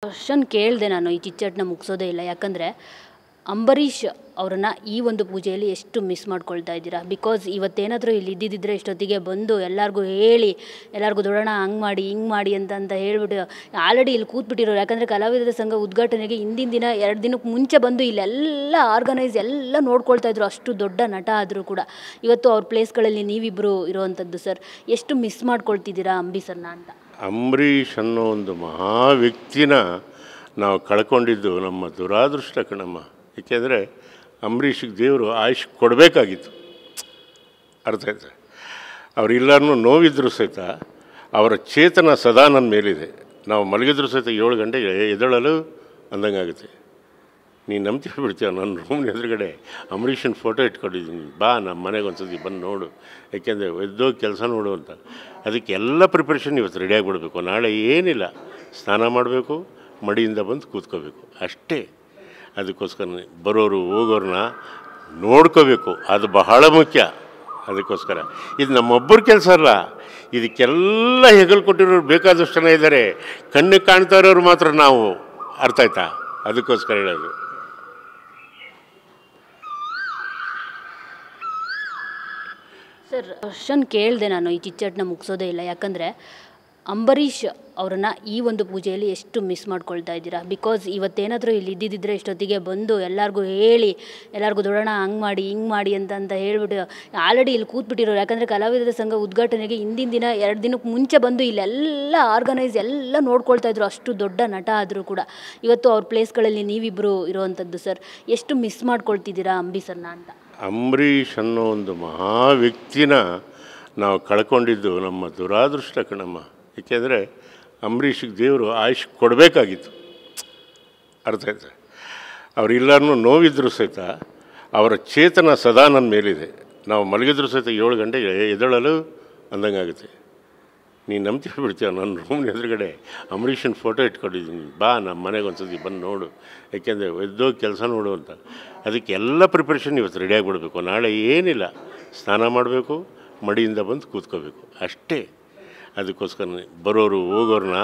Question ಕೇಳಿದೆ ನಾನು ಈ ಚಿಚ್ಚಟನ್ನ ಮುಗಿಸೋದೇ ಇಲ್ಲ. ಯಾಕಂದರೆ ಅಂಬರೀಷ್ ಅವರನ್ನು ಈ ಒಂದು ಪೂಜೆಯಲ್ಲಿ ಎಷ್ಟು ಮಿಸ್ ಮಾಡ್ಕೊಳ್ತಾ ಇದ್ದೀರಾ. ಬಿಕಾಸ್ ಇವತ್ತೇನಾದರೂ ಇಲ್ಲಿ ಇದ್ದಿದ್ದರೆ ಇಷ್ಟೊತ್ತಿಗೆ ಬಂದು ಎಲ್ಲರಿಗೂ ಹೇಳಿ ಎಲ್ಲರಿಗೂ ದೊಡೋಣ ಹಂಗೆ ಮಾಡಿ ಹಿಂಗೆ ಮಾಡಿ ಅಂತ ಹೇಳ್ಬಿಟ್ಟು ಆಲ್ರೆಡಿ ಇಲ್ಲಿ ಕೂತ್ಬಿಟ್ಟಿರೋರು. ಯಾಕಂದರೆ ಕಲಾವಿದರ ಸಂಘ ಉದ್ಘಾಟನೆಗೆ ಹಿಂದಿನ ದಿನ 2 ದಿನಕ್ಕೆ ಮುಂಚೆ ಬಂದು ಇಲ್ಲೆಲ್ಲ ಆರ್ಗನೈಸ್ ಎಲ್ಲ ನೋಡ್ಕೊಳ್ತಾ ಇದ್ರು. ಅಷ್ಟು ದೊಡ್ಡ ನಟ ಆದರೂ ಕೂಡ ಇವತ್ತು ಅವ್ರ ಪ್ಲೇಸ್ಗಳಲ್ಲಿ ನೀವಿಬ್ಬರು ಇರೋವಂಥದ್ದು. ಸರ್, ಎಷ್ಟು ಮಿಸ್ ಮಾಡ್ಕೊಳ್ತಿದ್ದೀರಾ ಸರ್ನ ಅಂತ. ಅಂಬರೀಷ್ ಅನ್ನೋ ಒಂದು ಮಹಾ ವ್ಯಕ್ತಿನ ನಾವು ಕಳ್ಕೊಂಡಿದ್ದು ನಮ್ಮ ದುರಾದೃಷ್ಟ ಕಣಮ್ಮ. ಏಕೆಂದರೆ ಅಂಬರೀಷಿಗೆ ದೇವರು ಆಯುಷ್ ಕೊಡಬೇಕಾಗಿತ್ತು. ಅರ್ಥ ಆಯ್ತು. ಅವರೆಲ್ಲರನ್ನೂ ನೋವಿದ್ರೂ ಸಹಿತ ಅವರ ಚೇತನ ಸದಾ ನನ್ನ ಮೇಲಿದೆ. ನಾವು ಮಲಗಿದ್ರೂ ಸಹಿತ 7 ಗಂಟೆಗೆ ಎದ್ದೇಳಲು ಅಂದಂಗಾಗುತ್ತೆ. ನೀನು ನಂಬ್ತೀವಿ ಬಿಡ್ತೀಯ, ನನ್ನ ರೂಮ್ನ ಎದುರುಗಡೆ ಅಂಬರೀಷನ ಫೋಟೋ ಇಟ್ಕೊಂಡಿದ್ದೀನಿ, ಬಾ ನಮ್ಮ ಮನೆಗೆ ಒಂದ್ಸತಿ ಬಂದು ನೋಡು, ಯಾಕೆಂದರೆ ಎದ್ದೋಗಿ ಕೆಲಸ ನೋಡು ಅಂತ. ಅದಕ್ಕೆ ಎಲ್ಲ ಪ್ರಿಪ್ರೇಷನ್ ಇವತ್ತು ರೆಡಿಯಾಗಿಬಿಡ್ಬೇಕು. ನಾಳೆ ಏನಿಲ್ಲ, ಸ್ನಾನ ಮಾಡಬೇಕು, ಮಡಿಯಿಂದ ಬಂದು ಕೂತ್ಕೋಬೇಕು ಅಷ್ಟೇ. ಅದಕ್ಕೋಸ್ಕರ ಬರೋರು ಹೋಗೋರನ್ನ ನೋಡ್ಕೋಬೇಕು, ಅದು ಬಹಳ ಮುಖ್ಯ. ಅದಕ್ಕೋಸ್ಕರ ಇದು ನಮ್ಮೊಬ್ಬರ ಕೆಲಸ ಅಲ್ಲ, ಇದಕ್ಕೆಲ್ಲ ಹೆಗಲು ಕೊಟ್ಟಿರೋರು ಬೇಕಾದಷ್ಟು ಜನ ಇದ್ದಾರೆ. ಕಣ್ಣಿಗೆ ಕಾಣ್ತಾ ಇರೋರು ಮಾತ್ರ ನಾವು. ಅರ್ಥ ಆಯ್ತಾ? ಅದಕ್ಕೋಸ್ಕರ ಹೇಳೋದು. ಸರ್, ಕ್ವಶನ್ ಕೇಳಿದೆ ನಾನು ಈ ಚಿಚ್ಚಟನ್ನ ಮುಗಿಸೋದೇ ಇಲ್ಲ. ಯಾಕಂದರೆ ಅಂಬರೀಷ್ ಅವರನ್ನು ಈ ಒಂದು ಪೂಜೆಯಲ್ಲಿ ಎಷ್ಟು ಮಿಸ್ ಮಾಡ್ಕೊಳ್ತಾ ಇದ್ದೀರಾ. ಬಿಕಾಸ್ ಇವತ್ತೇನಾದರೂ ಇಲ್ಲಿ ಇದ್ದಿದ್ದರೆ ಇಷ್ಟೊತ್ತಿಗೆ ಬಂದು ಎಲ್ಲರಿಗೂ ಹೇಳಿ ಎಲ್ಲರಿಗೂ ದೊಡೋಣ ಹಂಗೆ ಮಾಡಿ ಹಿಂಗೆ ಮಾಡಿ ಅಂತ ಹೇಳ್ಬಿಟ್ಟು ಆಲ್ರೆಡಿ ಇಲ್ಲಿ ಕೂತ್ಬಿಟ್ಟಿರೋರು. ಯಾಕಂದರೆ ಕಲಾವಿದರ ಸಂಘ ಉದ್ಘಾಟನೆಗೆ ಹಿಂದಿನ ದಿನ 2 ದಿನಕ್ಕೆ ಮುಂಚೆ ಬಂದು ಇಲ್ಲೆಲ್ಲ ಆರ್ಗನೈಸ್ ಎಲ್ಲ ನೋಡ್ಕೊಳ್ತಾ ಇದ್ರು. ಅಷ್ಟು ದೊಡ್ಡ ನಟ ಆದರೂ ಕೂಡ ಇವತ್ತು ಅವ್ರ ಪ್ಲೇಸ್ಗಳಲ್ಲಿ ನೀವಿಬ್ಬರು ಇರೋವಂಥದ್ದು. ಸರ್, ಎಷ್ಟು ಮಿಸ್ ಮಾಡ್ಕೊಳ್ತಿದ್ದೀರಾ ಸರ್ನ ಅಂತ. ಅಂಬರೀಷ್ ಅನ್ನೋ ಒಂದು ಮಹಾ ವ್ಯಕ್ತಿನ ನಾವು ಕಳ್ಕೊಂಡಿದ್ದು ನಮ್ಮ ದುರಾದೃಷ್ಟ ಕಣಮ್ಮ. ಏಕೆಂದರೆ ಅಂಬರೀಷಿಗೆ ದೇವರು ಆಯುಷ್ ಕೊಡಬೇಕಾಗಿತ್ತು. ಅರ್ಥ ಆಯ್ತು. ಅವರೆಲ್ಲರನ್ನೂ ನೋವಿದ್ರೂ ಸಹಿತ ಅವರ ಚೇತನ ಸದಾ ನನ್ನ ಮೇಲಿದೆ. ನಾವು ಮಲಗಿದ್ರೂ ಸಹಿತ 7 ಗಂಟೆಗೆ ಎದ್ದೇಳಲು ಅಂದಂಗಾಗುತ್ತೆ. ನೀನು ನಂಬ್ತೀವಿ ಬಿಡ್ತೀಯ, ನನ್ನ ರೂಮ್ನ ಎದುರುಗಡೆ ಅಂಬರೀಷನ ಫೋಟೋ ಇಟ್ಕೊಂಡಿದ್ದೀನಿ, ಬಾ ನಮ್ಮ ಮನೆಗೆ ಒಂದ್ಸತಿ ಬಂದು ನೋಡು, ಯಾಕೆಂದರೆ ಎದ್ದೋಗಿ ಕೆಲಸ ನೋಡು ಅಂತ. ಅದಕ್ಕೆ ಎಲ್ಲ ಪ್ರಿಪ್ರೇಷನ್ ಇವತ್ತು ರೆಡಿಯಾಗಿಬಿಡ್ಬೇಕು. ನಾಳೆ ಏನಿಲ್ಲ, ಸ್ನಾನ ಮಾಡಬೇಕು, ಮಡಿಯಿಂದ ಬಂದು ಕೂತ್ಕೋಬೇಕು ಅಷ್ಟೇ. ಅದಕ್ಕೋಸ್ಕರ ಬರೋರು ಹೋಗೋರನ್ನ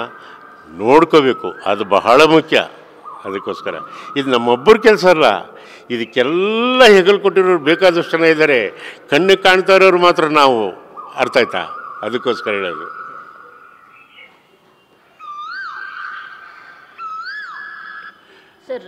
ನೋಡ್ಕೋಬೇಕು, ಅದು ಬಹಳ ಮುಖ್ಯ. ಅದಕ್ಕೋಸ್ಕರ ಇದು ನಮ್ಮೊಬ್ಬರ ಕೆಲಸ ಅಲ್ಲ, ಇದಕ್ಕೆಲ್ಲ ಹೆಗಲು ಕೊಟ್ಟಿರೋರು ಬೇಕಾದಷ್ಟು ಜನ ಇದ್ದಾರೆ. ಕಣ್ಣಿಗೆ ಕಾಣ್ತಾ ಇರೋರು ಮಾತ್ರ ನಾವು. ಅರ್ಥ ಆಯ್ತಾ? ಅದಕ್ಕೋಸ್ಕರ ಹೇಳೋದು. ಸರ್